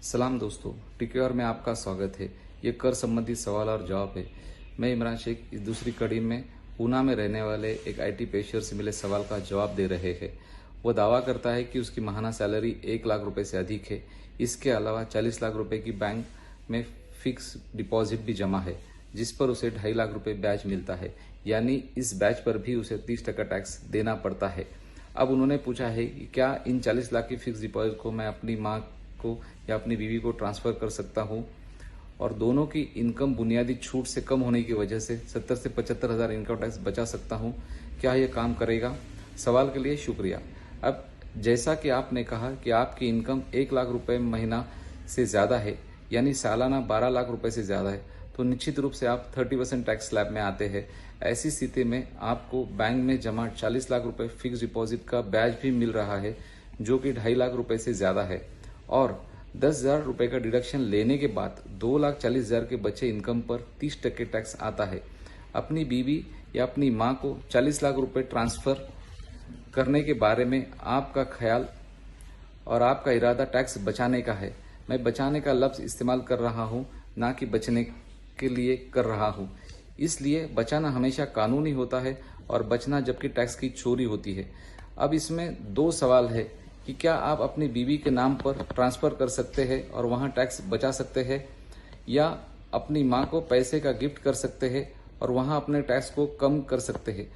सलाम दोस्तों, टीकेआर में आपका स्वागत है। ये कर संबंधी सवाल और जवाब है। मैं इमरान शेख इस दूसरी कड़ी में पूना में रहने वाले एक आईटी पेशर से मिले सवाल का जवाब दे रहे हैं। वो दावा करता है कि उसकी माहाना सैलरी 1 लाख रुपए से अधिक है। इसके अलावा 40 लाख रुपए की बैंक में फिक्स डिपॉजिट भी जमा है, जिस पर उसे 2.5 लाख रुपए ब्याज मिलता है। यानी इस ब्याज पर भी उसे 30% टैक्स देना पड़ता है। अब उन्होंने पूछा है कि क्या इन 40 लाख की फिक्स डिपॉजिट को मैं अपनी मां को या अपनी बीवी को ट्रांसफर कर सकता हूं, और दोनों की इनकम बुनियादी छूट से कम होने की वजह से 70 से 75 हजार इनकम टैक्स बचा सकता हूं। क्या यह काम करेगा? सवाल के लिए शुक्रिया। अब जैसा कि आपने कहा कि आपकी इनकम 1 लाख रुपए महीना से ज्यादा है, यानी सालाना 12 लाख रुपए से ज्यादा है, तो निश्चित रूप से आप 30% टैक्स स्लैब में आते हैं। ऐसी स्थिति में आपको बैंक में जमा 40 लाख रुपए फिक्स डिपॉजिट का ब्याज भी मिल रहा है, जो कि 2.5 लाख रुपए से ज्यादा है, और 10,000 रुपए का डिडक्शन लेने के बाद 2,40,000 के बचे इनकम पर 30% टैक्स आता है। अपनी बीवी या अपनी मां को 40 लाख रुपए ट्रांसफर करने के बारे में आपका ख्याल और आपका इरादा टैक्स बचाने का है। मैं बचाने का लफ्ज इस्तेमाल कर रहा हूं, ना कि बचने के लिए कर रहा हूं। इसलिए बचाना हमेशा कानूनी होता है और बचना जबकि टैक्स की चोरी होती है। अब इसमें 2 सवाल है कि क्या आप अपनी बीवी के नाम पर ट्रांसफर कर सकते हैं और वहां टैक्स बचा सकते हैं, या अपनी मां को पैसे का गिफ्ट कर सकते हैं और वहां अपने टैक्स को कम कर सकते हैं।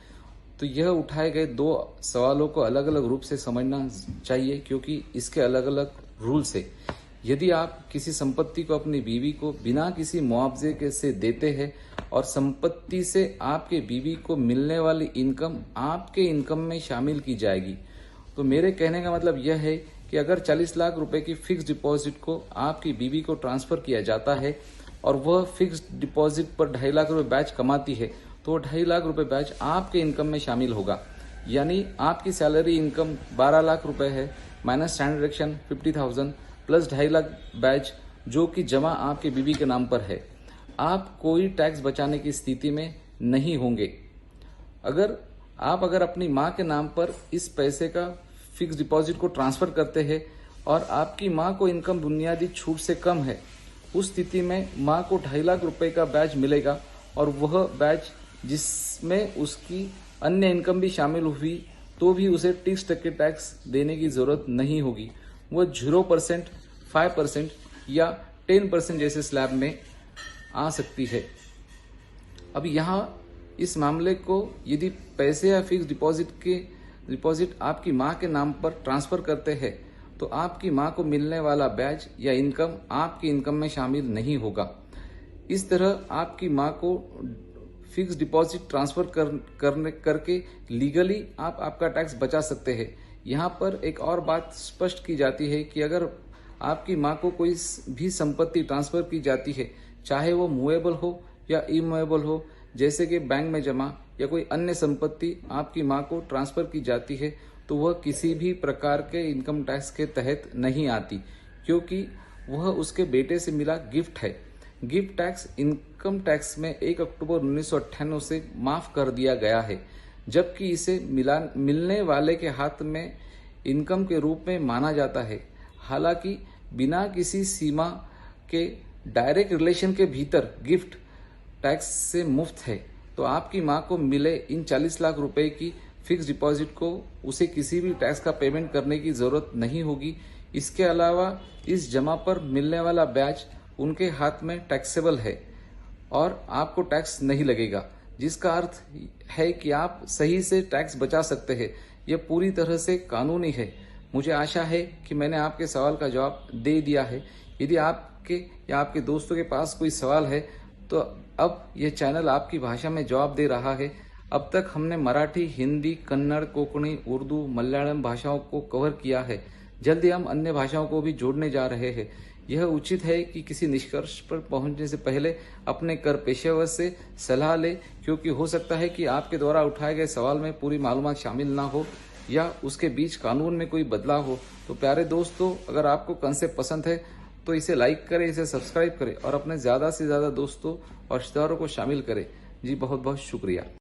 तो यह उठाए गए 2 सवालों को अलग अलग रूप से समझना चाहिए, क्योंकि इसके अलग अलग रूल्स है। यदि आप किसी संपत्ति को अपनी बीवी को बिना किसी मुआवजे के से देते हैं और संपत्ति से आपके बीवी को मिलने वाली इनकम आपके इनकम में शामिल की जाएगी, तो मेरे कहने का मतलब यह है कि अगर 40 लाख रुपए की फिक्स डिपॉजिट को आपकी बीवी को ट्रांसफर किया जाता है और वह फिक्स डिपॉजिट पर 2.5 लाख रुपए ब्याज कमाती है, तो 2.5 लाख रुपए ब्याज आपके इनकम में शामिल होगा। यानी आपकी सैलरी इनकम 12 लाख रुपए है, minus standard deduction 50,000 plus 2.5 lakh ब्याज जो कि जमा आपके बीवी के नाम पर है। आप कोई टैक्स बचाने की स्थिति में नहीं होंगे। अगर अपनी मां के नाम पर इस पैसे का फिक्स डिपॉजिट को ट्रांसफर करते हैं और आपकी मां को इनकम बुनियादी छूट से कम है, उस स्थिति में मां को 2.5 लाख रुपए का ब्याज मिलेगा, और वह ब्याज जिसमें उसकी अन्य इनकम भी शामिल हुई तो भी उसे 30% टैक्स देने की जरूरत नहीं होगी। वह 0%, 5% या 10% जैसे स्लैब में आ सकती है। अब यहाँ इस मामले को यदि पैसे या फिक्स डिपॉजिट आपकी मां के नाम पर ट्रांसफर करते हैं, तो आपकी मां को मिलने वाला ब्याज या इनकम आपकी इनकम में शामिल नहीं होगा। इस तरह आपकी मां को फिक्स डिपॉजिट ट्रांसफर करके लीगली आप आपका टैक्स बचा सकते हैं। यहाँ पर एक और बात स्पष्ट की जाती है कि अगर आपकी मां को कोई भी संपत्ति ट्रांसफर की जाती है, चाहे वो मूवेबल हो या इमूवेबल हो, जैसे कि बैंक में जमा या कोई अन्य संपत्ति आपकी मां को ट्रांसफर की जाती है, तो वह किसी भी प्रकार के इनकम टैक्स के तहत नहीं आती, क्योंकि वह उसके बेटे से मिला गिफ्ट है। गिफ्ट टैक्स इनकम टैक्स में 1 अक्टूबर 1998 से माफ कर दिया गया है, जबकि इसे मिलने वाले के हाथ में इनकम के रूप में माना जाता है। हालांकि बिना किसी सीमा के डायरेक्ट रिलेशन के भीतर गिफ्ट टैक्स से मुफ्त है, तो आपकी मां को मिले इन 40 लाख रुपए की फिक्स डिपॉजिट को उसे किसी भी टैक्स का पेमेंट करने की जरूरत नहीं होगी। इसके अलावा इस जमा पर मिलने वाला ब्याज उनके हाथ में टैक्सेबल है और आपको टैक्स नहीं लगेगा, जिसका अर्थ है कि आप सही से टैक्स बचा सकते हैं। यह पूरी तरह से कानूनी है। मुझे आशा है कि मैंने आपके सवाल का जवाब दे दिया है। यदि आपके या आपके दोस्तों के पास कोई सवाल है, तो अब यह चैनल आपकी भाषा में जवाब दे रहा है। अब तक हमने मराठी, हिंदी, कन्नड़, कोंकणी, उर्दू, मलयालम भाषाओं को कवर किया है। जल्दी हम अन्य भाषाओं को भी जोड़ने जा रहे हैं। यह उचित है कि किसी निष्कर्ष पर पहुंचने से पहले अपने कर पेशेवर से सलाह ले, क्योंकि हो सकता है कि आपके द्वारा उठाए गए सवाल में पूरी मालूमात शामिल ना हो या उसके बीच कानून में कोई बदलाव हो। तो प्यारे दोस्तों, अगर आपको कंसेप्ट पसंद है तो इसे लाइक करें, इसे सब्सक्राइब करें और अपने ज्यादा से ज्यादा दोस्तों और रिश्तेदारों को शामिल करें। जी बहुत बहुत शुक्रिया।